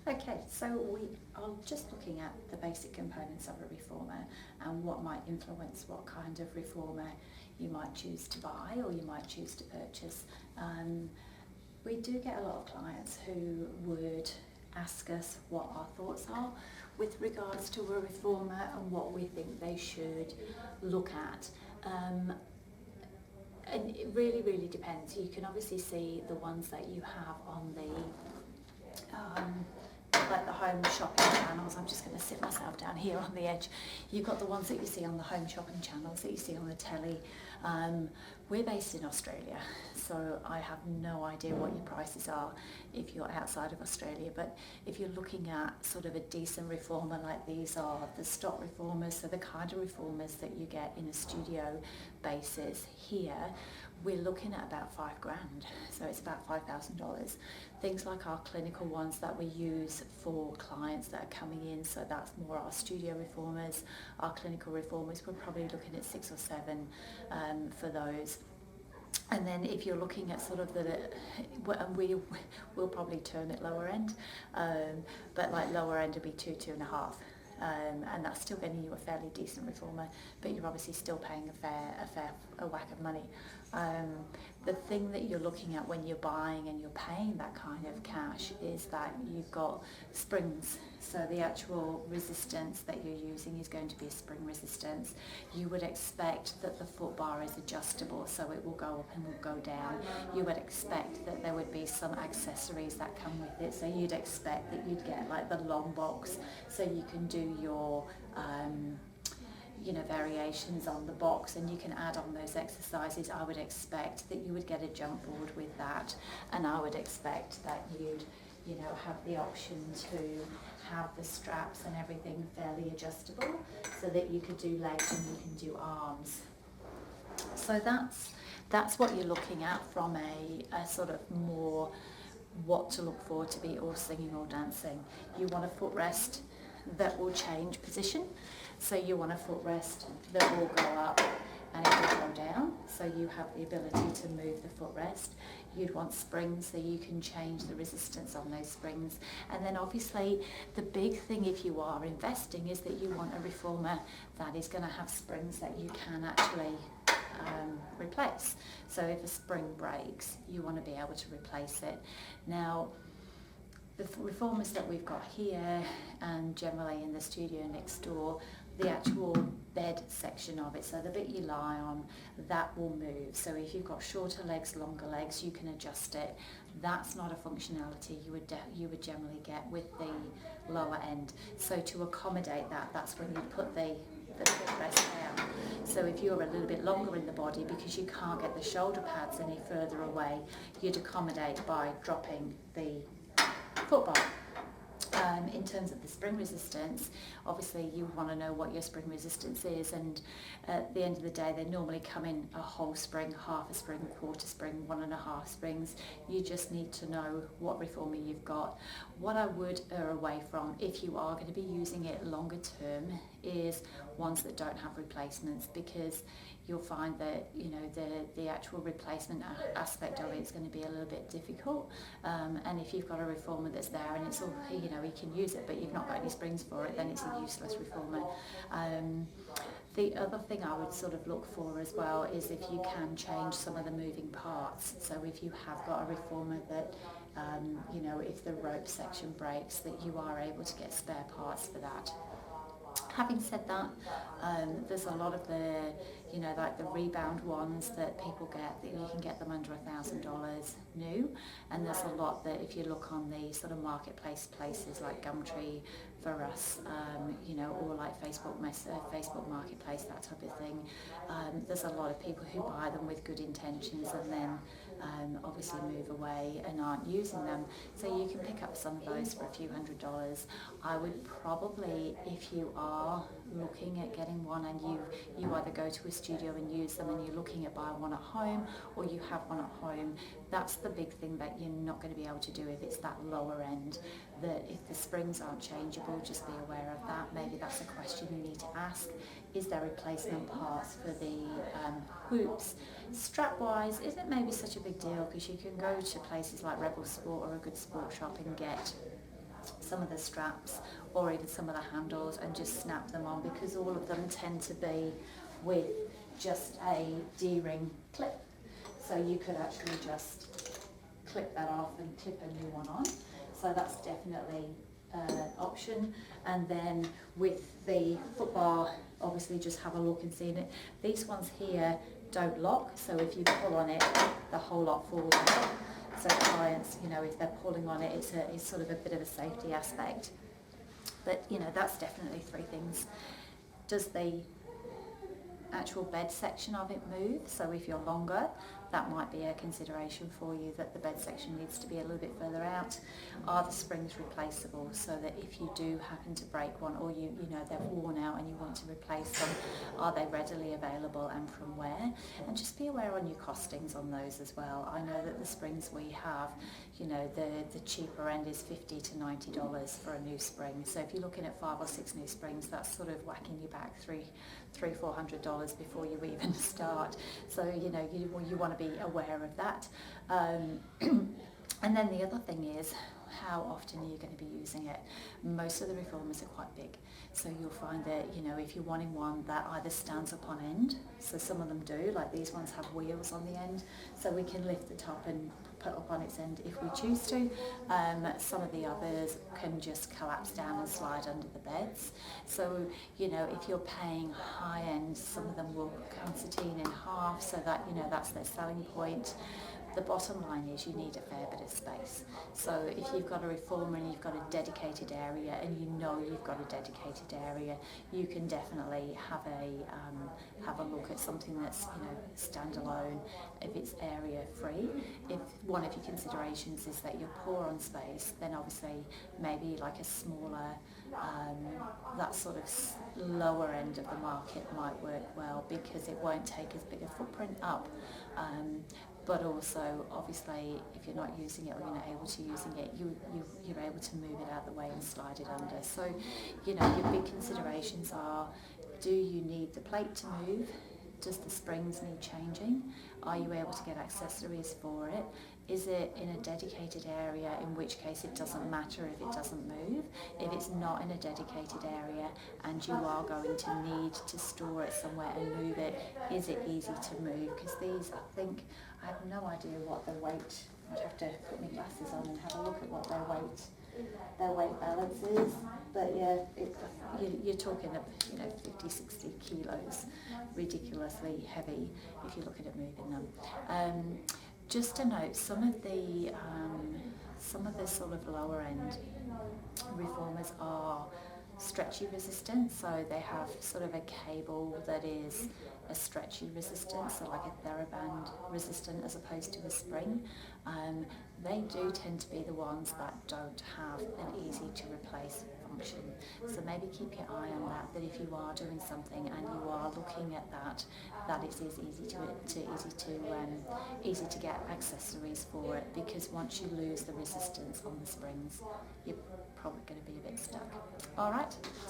Okay, so we are just looking at the basic components of a reformer and what might influence what kind of reformer you might choose to buy or you might choose to purchase. Um, we do get a lot of clients who would ask us what our thoughts are with regards to a reformer and what we think they should look at. And it really, really depends. You can obviously see the ones that you have on like the home shopping channels. I'm just going to sit myself down here on the edge. You've got the ones that you see on the home shopping channels that you see on the telly. We're based in Australia, so I have no idea what your prices are if you're outside of Australia, but if you're looking at sort of a decent reformer like these are the stock reformers, so the kind of reformers that you get in a studio basis here, we're looking at about $5,000, so it's about $5,000. Things like our clinical ones that we use for clients that are coming in, so that's more our studio reformers, our clinical reformers, we're probably looking at 6 or 7 for those. And then if you're looking at sort of and we will probably turn it lower end, but like lower end would be 2.5. And that's still getting you a fairly decent reformer, but you're obviously still paying a whack of money. The thing that you're looking at when you're buying and you're paying that kind of cash is that you've got springs. So the actual resistance that you're using is going to be a spring resistance. You would expect that the foot bar is adjustable, so it will go up and will go down. You would expect that there would be some accessories that come with it. So you'd expect that you'd get like the long box, so you can do your variations on the box, and you can add on those exercises. I would expect that you would get a jump board with that, and I would expect that you'd have the option to have the straps and everything fairly adjustable, so that you could do legs and you can do arms. So that's what you're looking at from a sort of more what to look for to be or singing or dancing. You want a footrest that will change position. So you want a footrest that will go up and it will go down, so you have the ability to move the footrest. You'd want springs so you can change the resistance on those springs. And then obviously the big thing if you are investing is that you want a reformer that is going to have springs that you can actually replace. So if a spring breaks, you want to be able to replace it. Now, the reformers that we've got here and generally in the studio next door, the actual bed section of it, so the bit you lie on, that will move. So if you've got shorter legs, longer legs, you can adjust it. That's not a functionality you would generally get with the lower end. So to accommodate that, that's when you put the footrest down. So if you're a little bit longer in the body because you can't get the shoulder pads any further away, you'd accommodate by dropping the foot bar. In terms of the spring resistance, obviously you want to know what your spring resistance is, and at the end of the day they normally come in a whole spring, half a spring, quarter spring, 1.5 springs. You just need to know what reformer you've got. What I would err away from if you are going to be using it longer term is ones that don't have replacements, because you'll find that the actual replacement aspect of it is going to be a little bit difficult, and if you've got a reformer that's there and it's all you can use it but you've not got any springs for it, then it's a useless reformer. The other thing I would sort of look for as well is if you can change some of the moving parts. So if you have got a reformer that if the rope section breaks, that you are able to get spare parts for that. Having said that, there's a lot of the, like the rebound ones that people get, that you can get them under $1,000 new, and there's a lot that if you look on the sort of marketplace places like Gumtree for us, or like Facebook Marketplace, that type of thing, there's a lot of people who buy them with good intentions and then obviously move away and aren't using them. So you can pick up some of those for a few $100s. I would probably, if you are looking at getting one and you either go to a studio and use them and you're looking at buying one at home, or you have one at home, that's the big thing that you're not going to be able to do if it's that lower end. That if the springs aren't changeable, just be aware of that. Maybe that's a question you need to ask. Is there replacement parts for the hoops? Strap-wise, isn't maybe such a big deal, because you can go to places like Rebel Sport or a good sport shop and get some of the straps or even some of the handles and just snap them on, because all of them tend to be with just a D-ring clip. So you could actually just clip that off and clip a new one on. So that's definitely an option. And then with the foot bar, obviously just have a look and see it. These ones here don't lock, so if you pull on it, the whole lot falls out. So clients, you know, if they're pulling on it, it's sort of a bit of a safety aspect. But, you know, that's definitely three things. Does the actual bed section of it move? So if you're longer, that might be a consideration for you, that the bed section needs to be a little bit further out. Are the springs replaceable, so that if you do happen to break one, or you know they're worn out and you want to replace them, are they readily available and from where? And just be aware on your costings on those as well. I know that the springs we have, you know, the cheaper end is $50 to $90 for a new spring. So if you're looking at 5 or 6 new springs, that's sort of whacking you back $300-400 before you even start. So you know you want to be aware of that. And then the other thing is, how often are you going to be using it? Most of the reformers are quite big, so you'll find that, you know, if you're wanting one that either stands up on end, so some of them do, like these ones have wheels on the end, so we can lift the top and put up on its end if we choose to. Some of the others can just collapse down and slide under the beds. So, you know, if you're paying high end, some of them will concertina in half, so that, you know, that's their selling point. The bottom line is you need a fair bit of space. So if you've got a reformer and you've got a dedicated area, and you know you've got a dedicated area, you can definitely have a look at something that's, you know, standalone if it's area free. If one of your considerations is that you're poor on space, then obviously maybe like a smaller, that sort of lower end of the market might work well, because it won't take as big a footprint up. But also, obviously, if you're not using it or you're not able to using it, you're able to move it out of the way and slide it under. So, you know, your big considerations are, do you need the plate to move? Does the springs need changing? Are you able to get accessories for it? Is it in a dedicated area, in which case it doesn't matter if it doesn't move? If it's not in a dedicated area and you are going to need to store it somewhere and move it, is it easy to move? Because these, I have no idea what the weight, I'd have to put my glasses on and have a look at what their weight balance is. But yeah, you're talking of, you know, 50-60 kilos, ridiculously heavy if you're looking at moving them. Just to note, some of the sort of lower end reformers are stretchy resistant, so they have sort of a cable that is a stretchy resistant, so like a TheraBand resistant as opposed to a spring. They do tend to be the ones that don't have an easy to replace function. So maybe keep your eye on that if you are doing something and you are looking at that it is easy to get accessories for it, because once you lose the resistance on the springs, you're probably going to be a bit stuck. All right.